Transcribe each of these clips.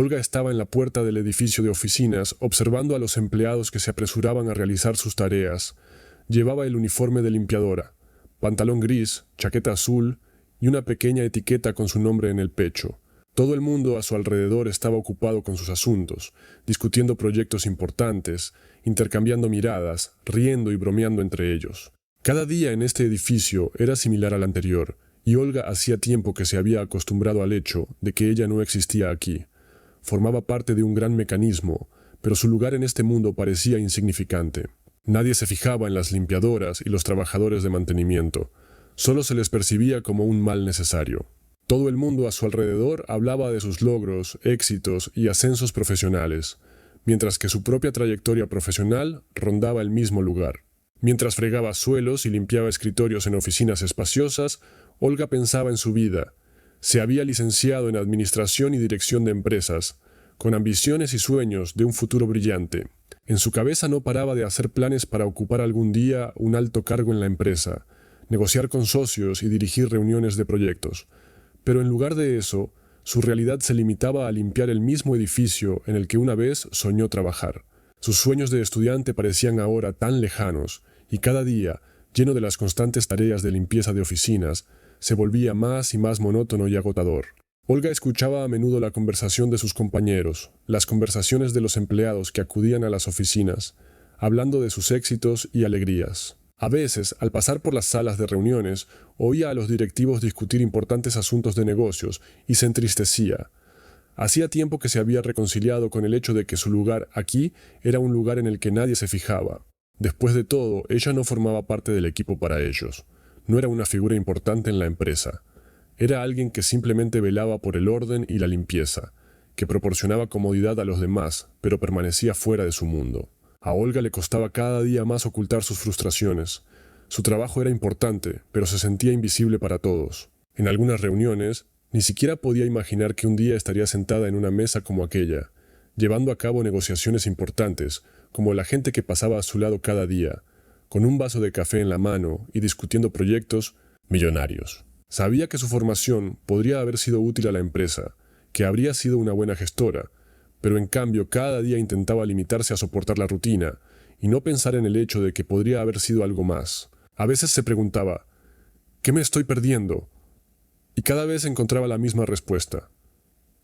Olga estaba en la puerta del edificio de oficinas, observando a los empleados que se apresuraban a realizar sus tareas. Llevaba el uniforme de limpiadora, pantalón gris, chaqueta azul y una pequeña etiqueta con su nombre en el pecho. Todo el mundo a su alrededor estaba ocupado con sus asuntos, discutiendo proyectos importantes, intercambiando miradas, riendo y bromeando entre ellos. Cada día en este edificio era similar al anterior, y Olga hacía tiempo que se había acostumbrado al hecho de que ella no existía aquí. Formaba parte de un gran mecanismo, pero su lugar en este mundo parecía insignificante. Nadie se fijaba en las limpiadoras y los trabajadores de mantenimiento. Solo se les percibía como un mal necesario. Todo el mundo a su alrededor hablaba de sus logros, éxitos y ascensos profesionales, mientras que su propia trayectoria profesional rondaba el mismo lugar. Mientras fregaba suelos y limpiaba escritorios en oficinas espaciosas, Olga pensaba en su vida. Se había licenciado en Administración y Dirección de Empresas, con ambiciones y sueños de un futuro brillante. En su cabeza no paraba de hacer planes para ocupar algún día un alto cargo en la empresa, negociar con socios y dirigir reuniones de proyectos. Pero en lugar de eso, su realidad se limitaba a limpiar el mismo edificio en el que una vez soñó trabajar. Sus sueños de estudiante parecían ahora tan lejanos, y cada día, lleno de las constantes tareas de limpieza de oficinas, se volvía más y más monótono y agotador. Olga escuchaba a menudo la conversación de sus compañeros, las conversaciones de los empleados que acudían a las oficinas, hablando de sus éxitos y alegrías. A veces, al pasar por las salas de reuniones, oía a los directivos discutir importantes asuntos de negocios y se entristecía. Hacía tiempo que se había reconciliado con el hecho de que su lugar aquí era un lugar en el que nadie se fijaba. Después de todo, ella no formaba parte del equipo para ellos. No era una figura importante en la empresa. Era alguien que simplemente velaba por el orden y la limpieza, que proporcionaba comodidad a los demás, pero permanecía fuera de su mundo. A Olga le costaba cada día más ocultar sus frustraciones. Su trabajo era importante, pero se sentía invisible para todos. En algunas reuniones, ni siquiera podía imaginar que un día estaría sentada en una mesa como aquella, llevando a cabo negociaciones importantes, como la gente que pasaba a su lado cada día, con un vaso de café en la mano y discutiendo proyectos millonarios. Sabía que su formación podría haber sido útil a la empresa, que habría sido una buena gestora, pero en cambio cada día intentaba limitarse a soportar la rutina y no pensar en el hecho de que podría haber sido algo más. A veces se preguntaba, ¿qué me estoy perdiendo? Y cada vez encontraba la misma respuesta.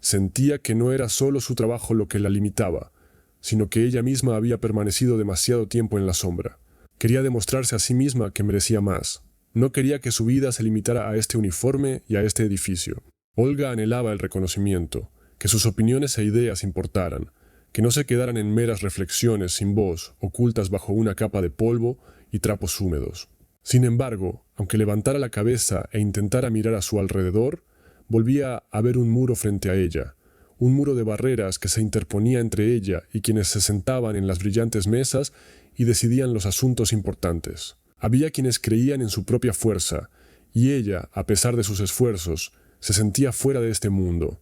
Sentía que no era solo su trabajo lo que la limitaba, sino que ella misma había permanecido demasiado tiempo en la sombra. Quería demostrarse a sí misma que merecía más. No quería que su vida se limitara a este uniforme y a este edificio. Olga anhelaba el reconocimiento, que sus opiniones e ideas importaran, que no se quedaran en meras reflexiones sin voz, ocultas bajo una capa de polvo y trapos húmedos. Sin embargo, aunque levantara la cabeza e intentara mirar a su alrededor, volvía a ver un muro frente a ella, un muro de barreras que se interponía entre ella y quienes se sentaban en las brillantes mesas y decidían los asuntos importantes. Había quienes creían en su propia fuerza, y ella, a pesar de sus esfuerzos, se sentía fuera de este mundo.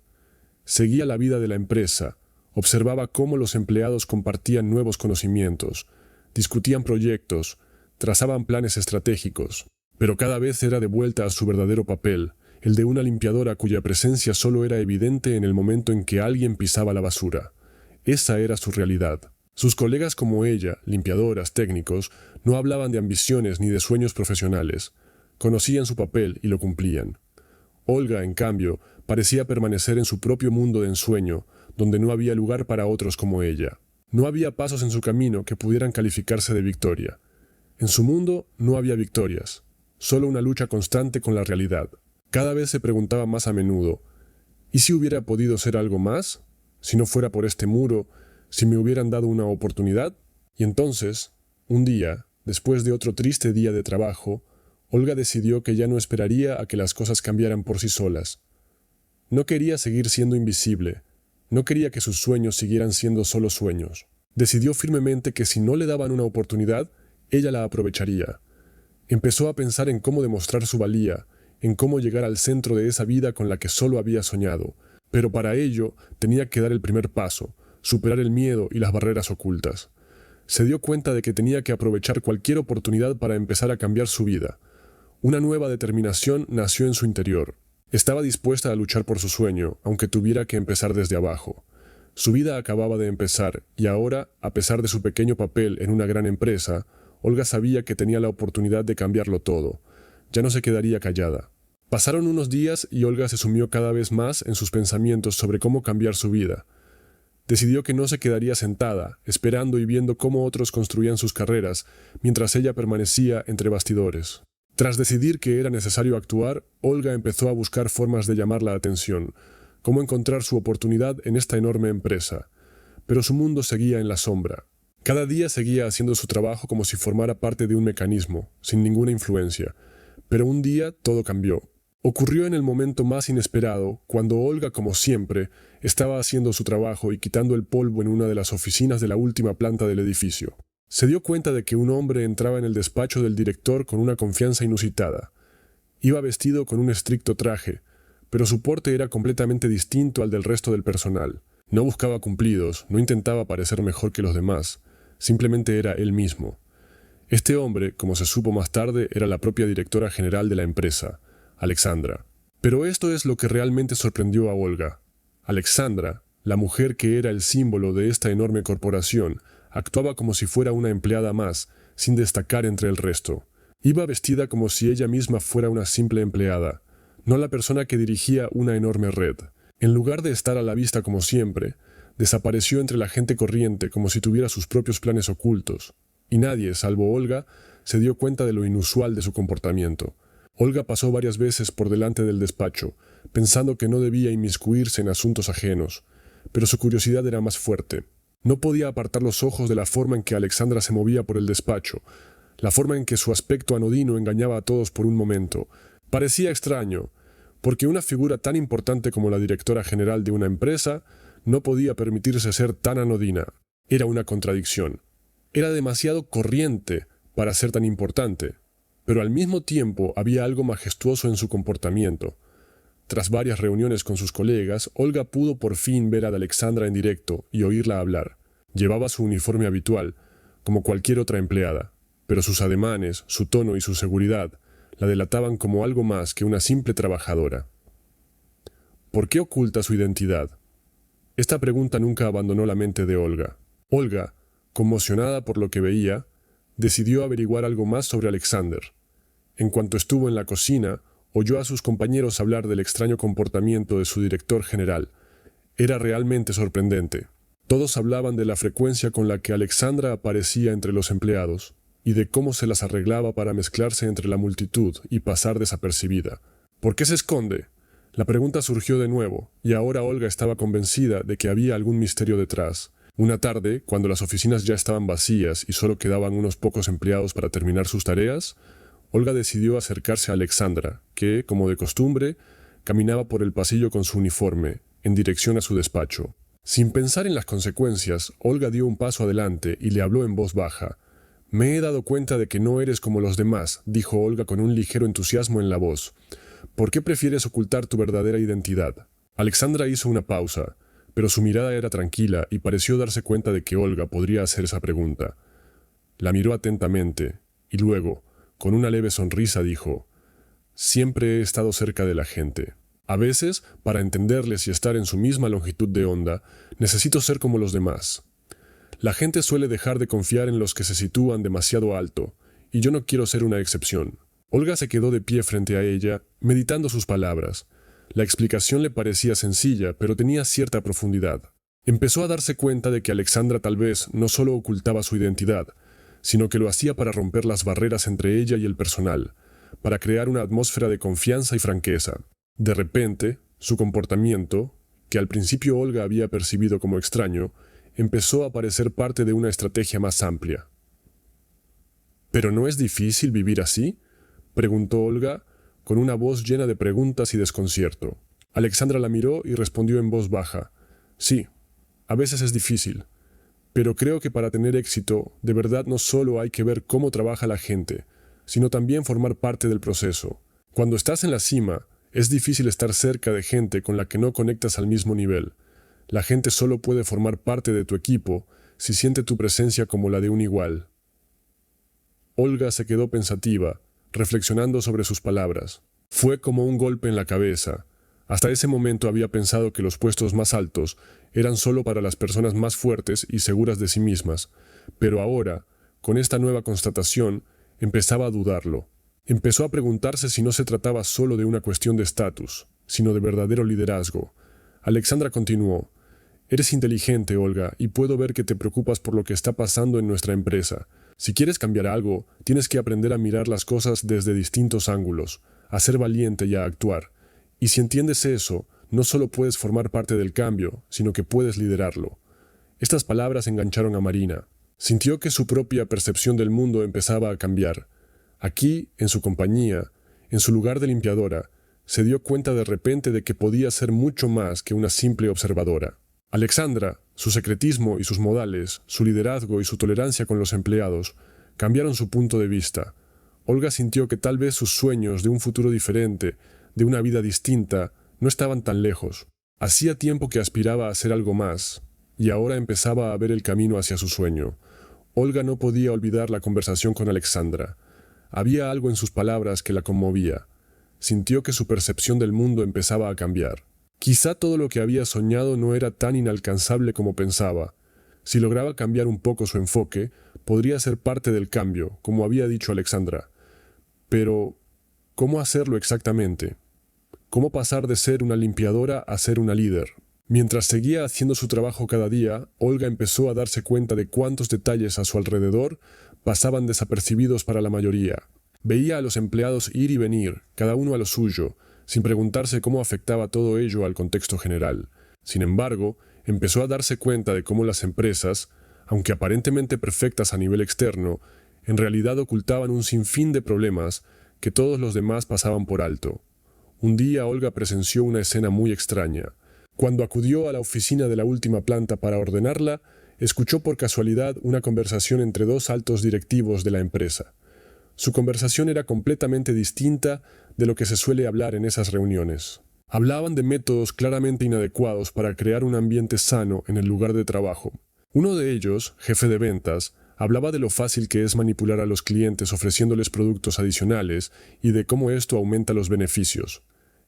Seguía la vida de la empresa, observaba cómo los empleados compartían nuevos conocimientos, discutían proyectos, trazaban planes estratégicos, pero cada vez era de vuelta a su verdadero papel, el de una limpiadora cuya presencia solo era evidente en el momento en que alguien pisaba la basura. Esa era su realidad. Sus colegas como ella, limpiadoras, técnicos, no hablaban de ambiciones ni de sueños profesionales. Conocían su papel y lo cumplían. Olga, en cambio, parecía permanecer en su propio mundo de ensueño, donde no había lugar para otros como ella. No había pasos en su camino que pudieran calificarse de victoria. En su mundo no había victorias, solo una lucha constante con la realidad. Cada vez se preguntaba más a menudo, ¿y si hubiera podido ser algo más? Si no fuera por este muro, si me hubieran dado una oportunidad. Y entonces, un día, después de otro triste día de trabajo, Olga decidió que ya no esperaría a que las cosas cambiaran por sí solas. No quería seguir siendo invisible, no quería que sus sueños siguieran siendo solo sueños. Decidió firmemente que si no le daban una oportunidad, ella la aprovecharía. Empezó a pensar en cómo demostrar su valía, en cómo llegar al centro de esa vida con la que solo había soñado, pero para ello tenía que dar el primer paso, superar el miedo y las barreras ocultas. Se dio cuenta de que tenía que aprovechar cualquier oportunidad para empezar a cambiar su vida. Una nueva determinación nació en su interior. Estaba dispuesta a luchar por su sueño, aunque tuviera que empezar desde abajo. Su vida acababa de empezar, y ahora, a pesar de su pequeño papel en una gran empresa, Olga sabía que tenía la oportunidad de cambiarlo todo. Ya no se quedaría callada. Pasaron unos días y Olga se sumió cada vez más en sus pensamientos sobre cómo cambiar su vida. Decidió que no se quedaría sentada, esperando y viendo cómo otros construían sus carreras, mientras ella permanecía entre bastidores. Tras decidir que era necesario actuar, Olga empezó a buscar formas de llamar la atención, cómo encontrar su oportunidad en esta enorme empresa. Pero su mundo seguía en la sombra. Cada día seguía haciendo su trabajo como si formara parte de un mecanismo, sin ninguna influencia. Pero un día todo cambió. Ocurrió en el momento más inesperado, cuando Olga, como siempre, estaba haciendo su trabajo y quitando el polvo en una de las oficinas de la última planta del edificio. Se dio cuenta de que un hombre entraba en el despacho del director con una confianza inusitada. Iba vestido con un estricto traje, pero su porte era completamente distinto al del resto del personal. No buscaba cumplidos, no intentaba parecer mejor que los demás, simplemente era él mismo. Este hombre, como se supo más tarde, era la propia directora general de la empresa, Alexandra. Pero esto es lo que realmente sorprendió a Olga. Alexandra, la mujer que era el símbolo de esta enorme corporación, actuaba como si fuera una empleada más, sin destacar entre el resto. Iba vestida como si ella misma fuera una simple empleada, no la persona que dirigía una enorme red. En lugar de estar a la vista como siempre, desapareció entre la gente corriente como si tuviera sus propios planes ocultos, y nadie, salvo Olga, se dio cuenta de lo inusual de su comportamiento. Olga pasó varias veces por delante del despacho, pensando que no debía inmiscuirse en asuntos ajenos, pero su curiosidad era más fuerte. No podía apartar los ojos de la forma en que Alexandra se movía por el despacho, la forma en que su aspecto anodino engañaba a todos por un momento. Parecía extraño, porque una figura tan importante como la directora general de una empresa no podía permitirse ser tan anodina. Era una contradicción. Era demasiado corriente para ser tan importante, pero al mismo tiempo había algo majestuoso en su comportamiento. Tras varias reuniones con sus colegas, Olga pudo por fin ver a Alexandra en directo y oírla hablar. Llevaba su uniforme habitual, como cualquier otra empleada, pero sus ademanes, su tono y su seguridad la delataban como algo más que una simple trabajadora. ¿Por qué oculta su identidad? Esta pregunta nunca abandonó la mente de Olga. Olga, conmocionada por lo que veía, decidió averiguar algo más sobre Alexander. En cuanto estuvo en la cocina, oyó a sus compañeros hablar del extraño comportamiento de su director general. Era realmente sorprendente. Todos hablaban de la frecuencia con la que Alexandra aparecía entre los empleados y de cómo se las arreglaba para mezclarse entre la multitud y pasar desapercibida. ¿Por qué se esconde? La pregunta surgió de nuevo, y ahora Olga estaba convencida de que había algún misterio detrás. Una tarde, cuando las oficinas ya estaban vacías y solo quedaban unos pocos empleados para terminar sus tareas, Olga decidió acercarse a Alexandra, que, como de costumbre, caminaba por el pasillo con su uniforme, en dirección a su despacho. Sin pensar en las consecuencias, Olga dio un paso adelante y le habló en voz baja. «Me he dado cuenta de que no eres como los demás», dijo Olga con un ligero entusiasmo en la voz. «¿Por qué prefieres ocultar tu verdadera identidad?» Alexandra hizo una pausa, pero su mirada era tranquila y pareció darse cuenta de que Olga podría hacer esa pregunta. La miró atentamente, y luego, con una leve sonrisa, dijo: «Siempre he estado cerca de la gente. A veces, para entenderles y estar en su misma longitud de onda, necesito ser como los demás. La gente suele dejar de confiar en los que se sitúan demasiado alto, y yo no quiero ser una excepción». Olga se quedó de pie frente a ella, meditando sus palabras. La explicación le parecía sencilla, pero tenía cierta profundidad. Empezó a darse cuenta de que Alexandra tal vez no solo ocultaba su identidad, sino que lo hacía para romper las barreras entre ella y el personal, para crear una atmósfera de confianza y franqueza. De repente, su comportamiento, que al principio Olga había percibido como extraño, empezó a parecer parte de una estrategia más amplia. «¿Pero no es difícil vivir así?», preguntó Olga, con una voz llena de preguntas y desconcierto. Alexandra la miró y respondió en voz baja: «Sí, a veces es difícil, pero creo que para tener éxito, de verdad no solo hay que ver cómo trabaja la gente, sino también formar parte del proceso. Cuando estás en la cima, es difícil estar cerca de gente con la que no conectas al mismo nivel. La gente solo puede formar parte de tu equipo si siente tu presencia como la de un igual». Olga se quedó pensativa, reflexionando sobre sus palabras. Fue como un golpe en la cabeza. Hasta ese momento había pensado que los puestos más altos eran solo para las personas más fuertes y seguras de sí mismas, pero ahora, con esta nueva constatación, empezaba a dudarlo. Empezó a preguntarse si no se trataba solo de una cuestión de estatus, sino de verdadero liderazgo. Alexandra continuó: «Eres inteligente, Olga, y puedo ver que te preocupas por lo que está pasando en nuestra empresa. Si quieres cambiar algo, tienes que aprender a mirar las cosas desde distintos ángulos, a ser valiente y a actuar. Y si entiendes eso, no solo puedes formar parte del cambio, sino que puedes liderarlo». Estas palabras engancharon a Marina. Sintió que su propia percepción del mundo empezaba a cambiar. Aquí, en su compañía, en su lugar de limpiadora, se dio cuenta de repente de que podía ser mucho más que una simple observadora. Alexandra, su secretismo y sus modales, su liderazgo y su tolerancia con los empleados, cambiaron su punto de vista. Olga sintió que tal vez sus sueños de un futuro diferente, de una vida distinta, no estaban tan lejos. Hacía tiempo que aspiraba a hacer algo más, y ahora empezaba a ver el camino hacia su sueño. Olga no podía olvidar la conversación con Alexandra. Había algo en sus palabras que la conmovía. Sintió que su percepción del mundo empezaba a cambiar. Quizá todo lo que había soñado no era tan inalcanzable como pensaba. Si lograba cambiar un poco su enfoque, podría ser parte del cambio, como había dicho Alexandra. Pero, ¿cómo hacerlo exactamente? ¿Cómo pasar de ser una limpiadora a ser una líder? Mientras seguía haciendo su trabajo cada día, Olga empezó a darse cuenta de cuántos detalles a su alrededor pasaban desapercibidos para la mayoría. Veía a los empleados ir y venir, cada uno a lo suyo, sin preguntarse cómo afectaba todo ello al contexto general. Sin embargo, empezó a darse cuenta de cómo las empresas, aunque aparentemente perfectas a nivel externo, en realidad ocultaban un sinfín de problemas que todos los demás pasaban por alto. Un día Olga presenció una escena muy extraña. Cuando acudió a la oficina de la última planta para ordenarla, escuchó por casualidad una conversación entre dos altos directivos de la empresa. Su conversación era completamente distinta de lo que se suele hablar en esas reuniones. Hablaban de métodos claramente inadecuados para crear un ambiente sano en el lugar de trabajo. Uno de ellos, jefe de ventas, hablaba de lo fácil que es manipular a los clientes ofreciéndoles productos adicionales y de cómo esto aumenta los beneficios.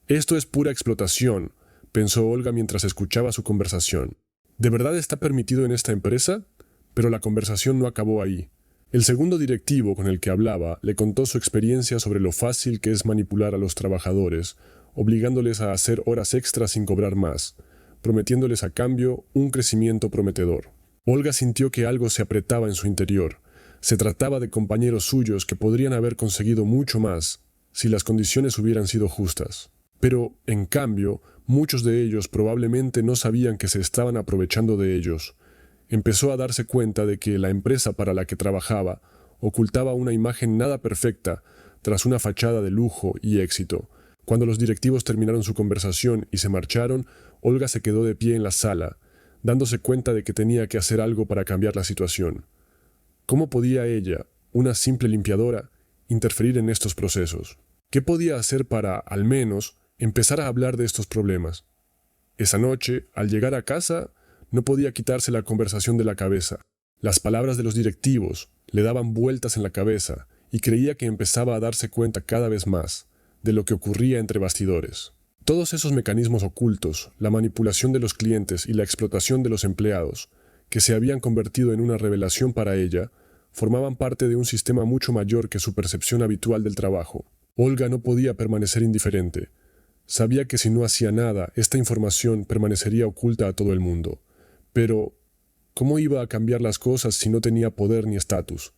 «Esto es pura explotación», pensó Olga mientras escuchaba su conversación. ¿De verdad está permitido en esta empresa? Pero la conversación no acabó ahí. El segundo directivo con el que hablaba le contó su experiencia sobre lo fácil que es manipular a los trabajadores, obligándoles a hacer horas extras sin cobrar más, prometiéndoles a cambio un crecimiento prometedor. Olga sintió que algo se apretaba en su interior. Se trataba de compañeros suyos que podrían haber conseguido mucho más si las condiciones hubieran sido justas. Pero, en cambio, muchos de ellos probablemente no sabían que se estaban aprovechando de ellos. Empezó a darse cuenta de que la empresa para la que trabajaba ocultaba una imagen nada perfecta tras una fachada de lujo y éxito. Cuando los directivos terminaron su conversación y se marcharon, Olga se quedó de pie en la sala, dándose cuenta de que tenía que hacer algo para cambiar la situación. ¿Cómo podía ella, una simple limpiadora, interferir en estos procesos? ¿Qué podía hacer para, al menos, empezar a hablar de estos problemas? Esa noche, al llegar a casa, no podía quitarse la conversación de la cabeza. Las palabras de los directivos le daban vueltas en la cabeza y creía que empezaba a darse cuenta cada vez más de lo que ocurría entre bastidores. Todos esos mecanismos ocultos, la manipulación de los clientes y la explotación de los empleados, que se habían convertido en una revelación para ella, formaban parte de un sistema mucho mayor que su percepción habitual del trabajo. Olga no podía permanecer indiferente. Sabía que si no hacía nada, esta información permanecería oculta a todo el mundo. Pero, ¿cómo iba a cambiar las cosas si no tenía poder ni estatus?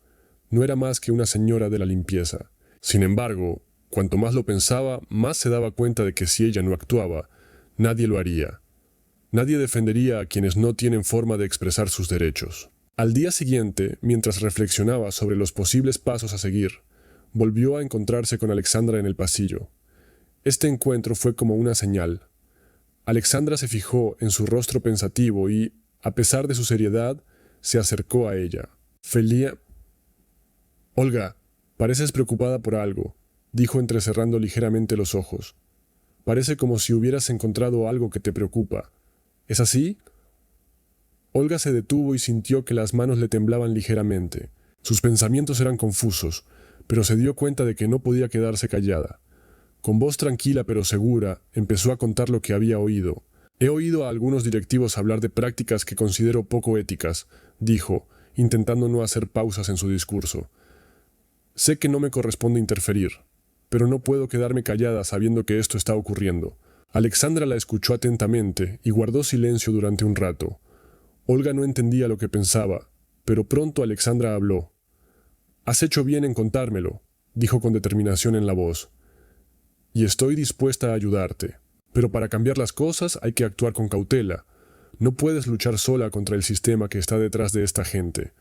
No era más que una señora de la limpieza. Sin embargo, cuanto más lo pensaba, más se daba cuenta de que si ella no actuaba, nadie lo haría. Nadie defendería a quienes no tienen forma de expresar sus derechos. Al día siguiente, mientras reflexionaba sobre los posibles pasos a seguir, volvió a encontrarse con Alexandra en el pasillo. Este encuentro fue como una señal. Alexandra se fijó en su rostro pensativo y, a pesar de su seriedad, se acercó a ella. «Olga, pareces preocupada por algo», dijo entrecerrando ligeramente los ojos. «Parece como si hubieras encontrado algo que te preocupa. ¿Es así?» Olga se detuvo y sintió que las manos le temblaban ligeramente. Sus pensamientos eran confusos, pero se dio cuenta de que no podía quedarse callada. Con voz tranquila pero segura, empezó a contar lo que había oído. He oído a algunos directivos hablar de prácticas que considero poco éticas, dijo, intentando no hacer pausas en su discurso. Sé que no me corresponde interferir, pero no puedo quedarme callada sabiendo que esto está ocurriendo. Alexandra la escuchó atentamente y guardó silencio durante un rato. Olga no entendía lo que pensaba, pero pronto Alexandra habló. «Has hecho bien en contármelo», dijo con determinación en la voz. «Y estoy dispuesta a ayudarte. Pero para cambiar las cosas hay que actuar con cautela. No puedes luchar sola contra el sistema que está detrás de esta gente».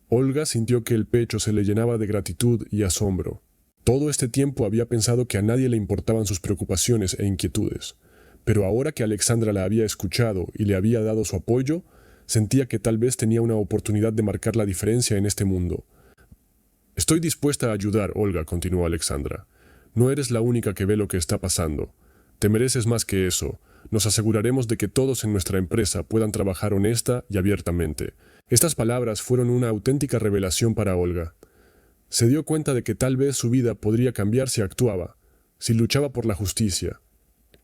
Olga sintió que el pecho se le llenaba de gratitud y asombro. Todo este tiempo había pensado que a nadie le importaban sus preocupaciones e inquietudes, pero ahora que Alexandra la había escuchado y le había dado su apoyo, sentía que tal vez tenía una oportunidad de marcar la diferencia en este mundo. «Estoy dispuesta a ayudar, Olga», continuó Alexandra. «No eres la única que ve lo que está pasando. Te mereces más que eso. Nos aseguraremos de que todos en nuestra empresa puedan trabajar honesta y abiertamente». Estas palabras fueron una auténtica revelación para Olga. Se dio cuenta de que tal vez su vida podría cambiar si actuaba, si luchaba por la justicia.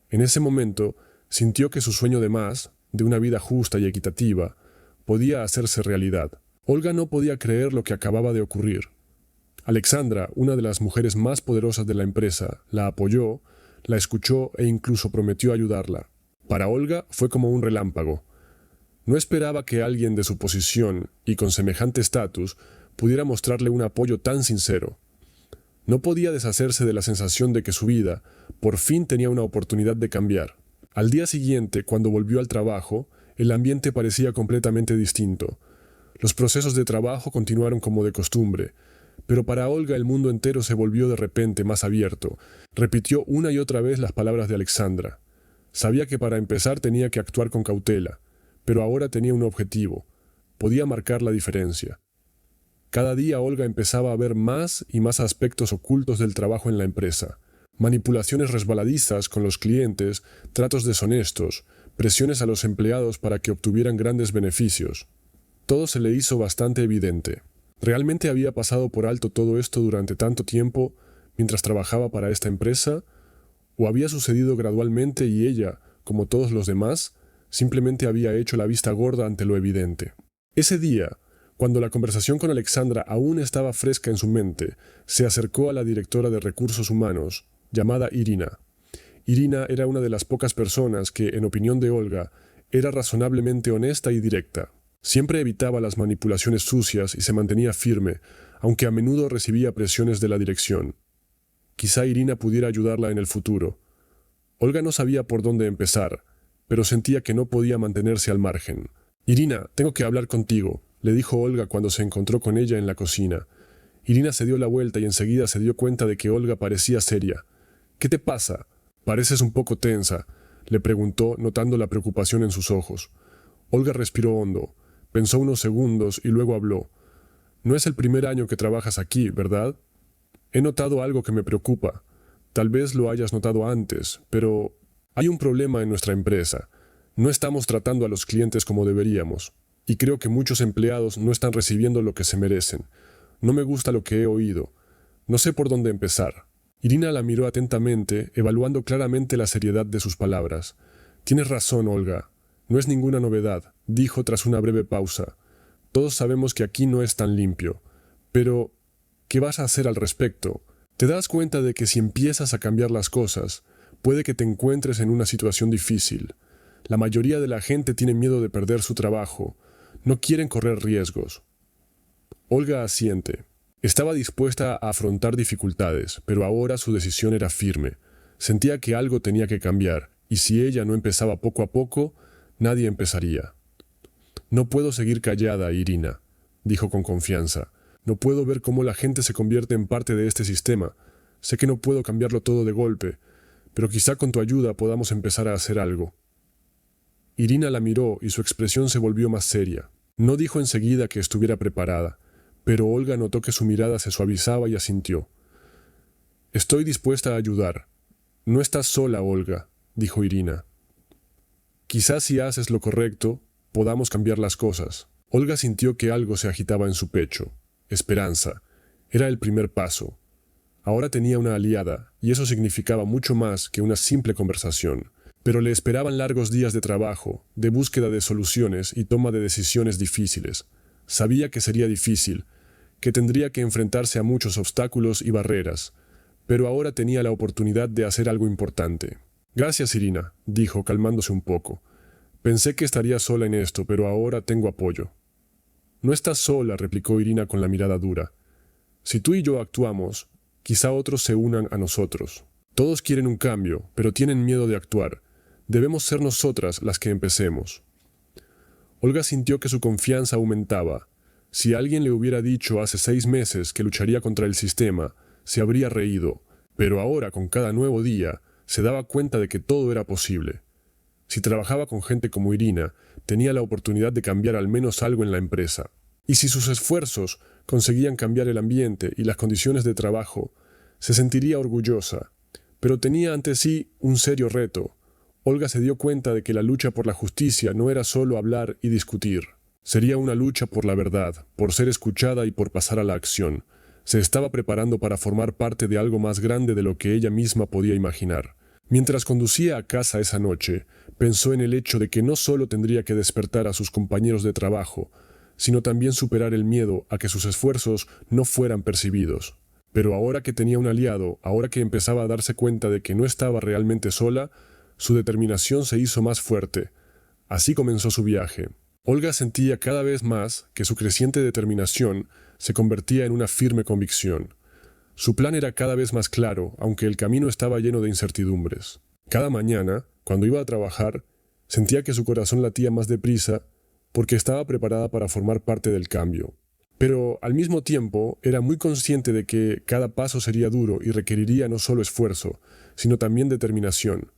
En ese momento, sintió que su sueño de más, de una vida justa y equitativa, podía hacerse realidad. Olga no podía creer lo que acababa de ocurrir. Alexandra, una de las mujeres más poderosas de la empresa, la apoyó, la escuchó e incluso prometió ayudarla. Para Olga fue como un relámpago. No esperaba que alguien de su posición y con semejante estatus pudiera mostrarle un apoyo tan sincero. No podía deshacerse de la sensación de que su vida, por fin, tenía una oportunidad de cambiar. Al día siguiente, cuando volvió al trabajo, el ambiente parecía completamente distinto. Los procesos de trabajo continuaron como de costumbre, pero para Olga el mundo entero se volvió de repente más abierto. Repitió una y otra vez las palabras de Alexandra. Sabía que para empezar tenía que actuar con cautela, pero ahora tenía un objetivo. Podía marcar la diferencia. Cada día Olga empezaba a ver más y más aspectos ocultos del trabajo en la empresa. Manipulaciones resbaladizas con los clientes, tratos deshonestos, presiones a los empleados para que obtuvieran grandes beneficios. Todo se le hizo bastante evidente. ¿Realmente había pasado por alto todo esto durante tanto tiempo mientras trabajaba para esta empresa? ¿O había sucedido gradualmente y ella, como todos los demás, simplemente había hecho la vista gorda ante lo evidente? Ese día, cuando la conversación con Alexandra aún estaba fresca en su mente, se acercó a la directora de Recursos Humanos, llamada Irina. Irina era una de las pocas personas que, en opinión de Olga, era razonablemente honesta y directa. Siempre evitaba las manipulaciones sucias y se mantenía firme, aunque a menudo recibía presiones de la dirección. Quizá Irina pudiera ayudarla en el futuro. Olga no sabía por dónde empezar, pero sentía que no podía mantenerse al margen. «Irina, tengo que hablar contigo», le dijo Olga cuando se encontró con ella en la cocina. Irina se dio la vuelta y enseguida se dio cuenta de que Olga parecía seria. «¿Qué te pasa? Pareces un poco tensa», le preguntó, notando la preocupación en sus ojos. Olga respiró hondo, pensó unos segundos y luego habló. «No es el primer año que trabajas aquí, ¿verdad? He notado algo que me preocupa. Tal vez lo hayas notado antes, pero hay un problema en nuestra empresa. No estamos tratando a los clientes como deberíamos. Y creo que muchos empleados no están recibiendo lo que se merecen. No me gusta lo que he oído. No sé por dónde empezar». Irina la miró atentamente, evaluando claramente la seriedad de sus palabras. «Tienes razón, Olga. No es ninguna novedad», dijo tras una breve pausa. «Todos sabemos que aquí no es tan limpio. Pero, ¿qué vas a hacer al respecto? ¿Te das cuenta de que si empiezas a cambiar las cosas, puede que te encuentres en una situación difícil? La mayoría de la gente tiene miedo de perder su trabajo. No quieren correr riesgos». Olga asiente. Estaba dispuesta a afrontar dificultades, pero ahora su decisión era firme. Sentía que algo tenía que cambiar, y si ella no empezaba poco a poco, nadie empezaría. «No puedo seguir callada, Irina», dijo con confianza. «No puedo ver cómo la gente se convierte en parte de este sistema. Sé que no puedo cambiarlo todo de golpe, pero quizá con tu ayuda podamos empezar a hacer algo». Irina la miró y su expresión se volvió más seria. No dijo enseguida que estuviera preparada, pero Olga notó que su mirada se suavizaba y asintió. «Estoy dispuesta a ayudar. No estás sola, Olga», dijo Irina. «Quizás si haces lo correcto, podamos cambiar las cosas». Olga sintió que algo se agitaba en su pecho. Esperanza. Era el primer paso. Ahora tenía una aliada, y eso significaba mucho más que una simple conversación. Pero le esperaban largos días de trabajo, de búsqueda de soluciones y toma de decisiones difíciles. Sabía que sería difícil, que tendría que enfrentarse a muchos obstáculos y barreras, pero ahora tenía la oportunidad de hacer algo importante. Gracias, Irina, dijo, calmándose un poco. Pensé que estaría sola en esto, pero ahora tengo apoyo. No estás sola, replicó Irina con la mirada dura. Si tú y yo actuamos, quizá otros se unan a nosotros. Todos quieren un cambio, pero tienen miedo de actuar. Debemos ser nosotras las que empecemos. Olga sintió que su confianza aumentaba. Si alguien le hubiera dicho hace 6 meses que lucharía contra el sistema, se habría reído, pero ahora, con cada nuevo día, se daba cuenta de que todo era posible. Si trabajaba con gente como Irina, tenía la oportunidad de cambiar al menos algo en la empresa. Y si sus esfuerzos conseguían cambiar el ambiente y las condiciones de trabajo, se sentiría orgullosa. Pero tenía ante sí un serio reto. Olga se dio cuenta de que la lucha por la justicia no era solo hablar y discutir. Sería una lucha por la verdad, por ser escuchada y por pasar a la acción. Se estaba preparando para formar parte de algo más grande de lo que ella misma podía imaginar. Mientras conducía a casa esa noche, pensó en el hecho de que no solo tendría que despertar a sus compañeros de trabajo, sino también superar el miedo a que sus esfuerzos no fueran percibidos. Pero ahora que tenía un aliado, ahora que empezaba a darse cuenta de que no estaba realmente sola, su determinación se hizo más fuerte. Así comenzó su viaje. Olga sentía cada vez más que su creciente determinación se convertía en una firme convicción. Su plan era cada vez más claro, aunque el camino estaba lleno de incertidumbres. Cada mañana, cuando iba a trabajar, sentía que su corazón latía más deprisa porque estaba preparada para formar parte del cambio. Pero, al mismo tiempo, era muy consciente de que cada paso sería duro y requeriría no solo esfuerzo, sino también determinación.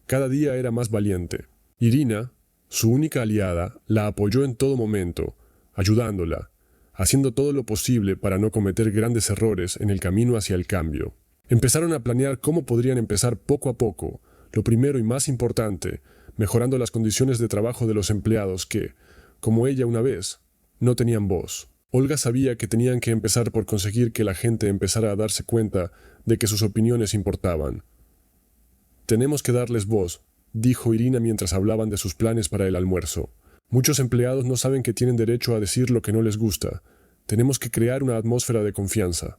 Cada día era más valiente. Irina, su única aliada, la apoyó en todo momento, ayudándola, haciendo todo lo posible para no cometer grandes errores en el camino hacia el cambio. Empezaron a planear cómo podrían empezar poco a poco, lo primero y más importante, mejorando las condiciones de trabajo de los empleados que, como ella una vez, no tenían voz. Olga sabía que tenían que empezar por conseguir que la gente empezara a darse cuenta de que sus opiniones importaban. «Tenemos que darles voz», dijo Irina mientras hablaban de sus planes para el almuerzo. «Muchos empleados no saben que tienen derecho a decir lo que no les gusta. Tenemos que crear una atmósfera de confianza».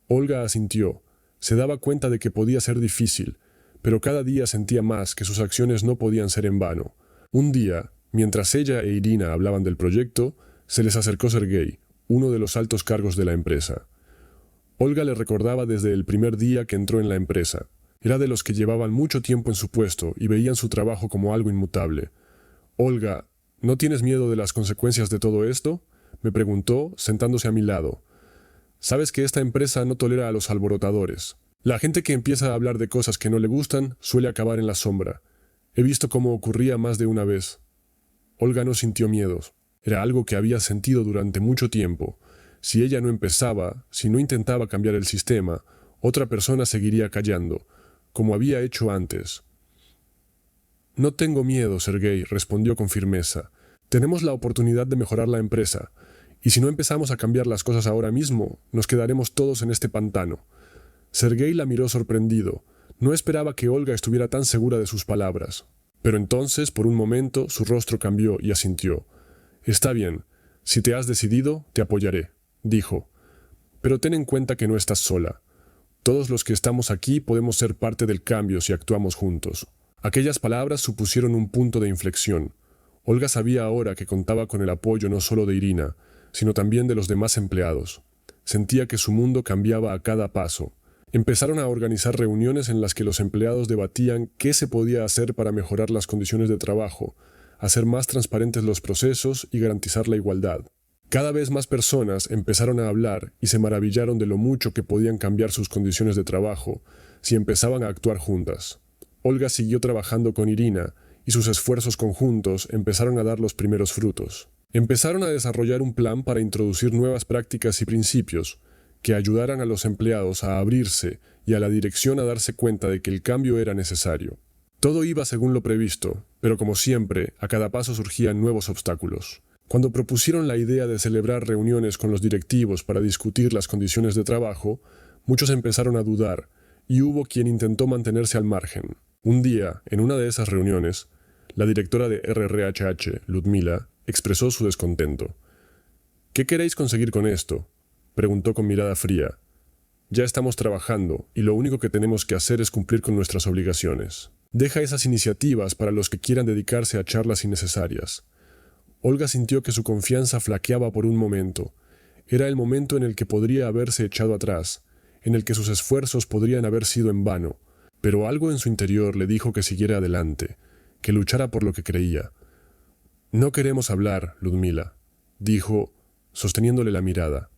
Olga asintió. Se daba cuenta de que podía ser difícil, pero cada día sentía más que sus acciones no podían ser en vano. Un día, mientras ella e Irina hablaban del proyecto, se les acercó Sergei, uno de los altos cargos de la empresa. Olga le recordaba desde el primer día que entró en la empresa. Era de los que llevaban mucho tiempo en su puesto y veían su trabajo como algo inmutable. «Olga, ¿no tienes miedo de las consecuencias de todo esto?», me preguntó, sentándose a mi lado. «Sabes que esta empresa no tolera a los alborotadores. La gente que empieza a hablar de cosas que no le gustan suele acabar en la sombra. He visto cómo ocurría más de una vez». Olga no sintió miedos. Era algo que había sentido durante mucho tiempo. Si ella no empezaba, si no intentaba cambiar el sistema, otra persona seguiría callando, como había hecho antes. «No tengo miedo, Sergei», respondió con firmeza. «Tenemos la oportunidad de mejorar la empresa, y si no empezamos a cambiar las cosas ahora mismo, nos quedaremos todos en este pantano». Sergei la miró sorprendido. No esperaba que Olga estuviera tan segura de sus palabras. Pero entonces, por un momento, su rostro cambió y asintió. «Está bien. Si te has decidido, te apoyaré», dijo. «Pero ten en cuenta que no estás sola. Todos los que estamos aquí podemos ser parte del cambio si actuamos juntos». Aquellas palabras supusieron un punto de inflexión. Olga sabía ahora que contaba con el apoyo no solo de Irina, sino también de los demás empleados. Sentía que su mundo cambiaba a cada paso. Empezaron a organizar reuniones en las que los empleados debatían qué se podía hacer para mejorar las condiciones de trabajo, hacer más transparentes los procesos y garantizar la igualdad. Cada vez más personas empezaron a hablar y se maravillaron de lo mucho que podían cambiar sus condiciones de trabajo si empezaban a actuar juntas. Olga siguió trabajando con Irina y sus esfuerzos conjuntos empezaron a dar los primeros frutos. Empezaron a desarrollar un plan para introducir nuevas prácticas y principios que ayudaran a los empleados a abrirse y a la dirección a darse cuenta de que el cambio era necesario. Todo iba según lo previsto, pero como siempre, a cada paso surgían nuevos obstáculos. Cuando propusieron la idea de celebrar reuniones con los directivos para discutir las condiciones de trabajo, Muchos empezaron a dudar, y hubo quien intentó mantenerse al margen. Un día, en una de esas reuniones, la directora de RRHH, Ludmila, expresó su descontento. «¿Qué queréis conseguir con esto?», preguntó con mirada fría. «Ya estamos trabajando, y lo único que tenemos que hacer es cumplir con nuestras obligaciones. Deja esas iniciativas para los que quieran dedicarse a charlas innecesarias». Olga sintió que su confianza flaqueaba por un momento. Era el momento en el que podría haberse echado atrás, en el que sus esfuerzos podrían haber sido en vano, pero algo en su interior le dijo que siguiera adelante, que luchara por lo que creía. «No queremos hablar, Ludmila», dijo, sosteniéndole la mirada.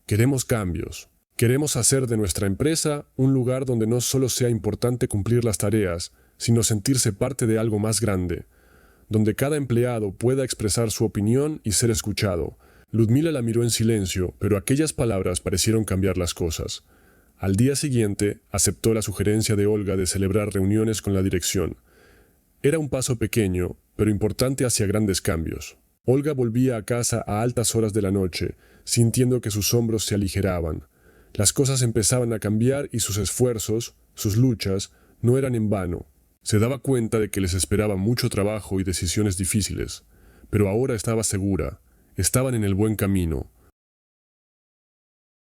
«Queremos cambios. Queremos hacer de nuestra empresa un lugar donde no solo sea importante cumplir las tareas, sino sentirse parte de algo más grande, donde cada empleado pueda expresar su opinión y ser escuchado». Ludmila la miró en silencio, pero aquellas palabras parecieron cambiar las cosas. Al día siguiente, aceptó la sugerencia de Olga de celebrar reuniones con la dirección. Era un paso pequeño, pero importante hacia grandes cambios. Olga volvía a casa a altas horas de la noche, sintiendo que sus hombros se aligeraban. Las cosas empezaban a cambiar y sus esfuerzos, sus luchas, no eran en vano. Se daba cuenta de que les esperaba mucho trabajo y decisiones difíciles, pero ahora estaba segura. Estaban en el buen camino.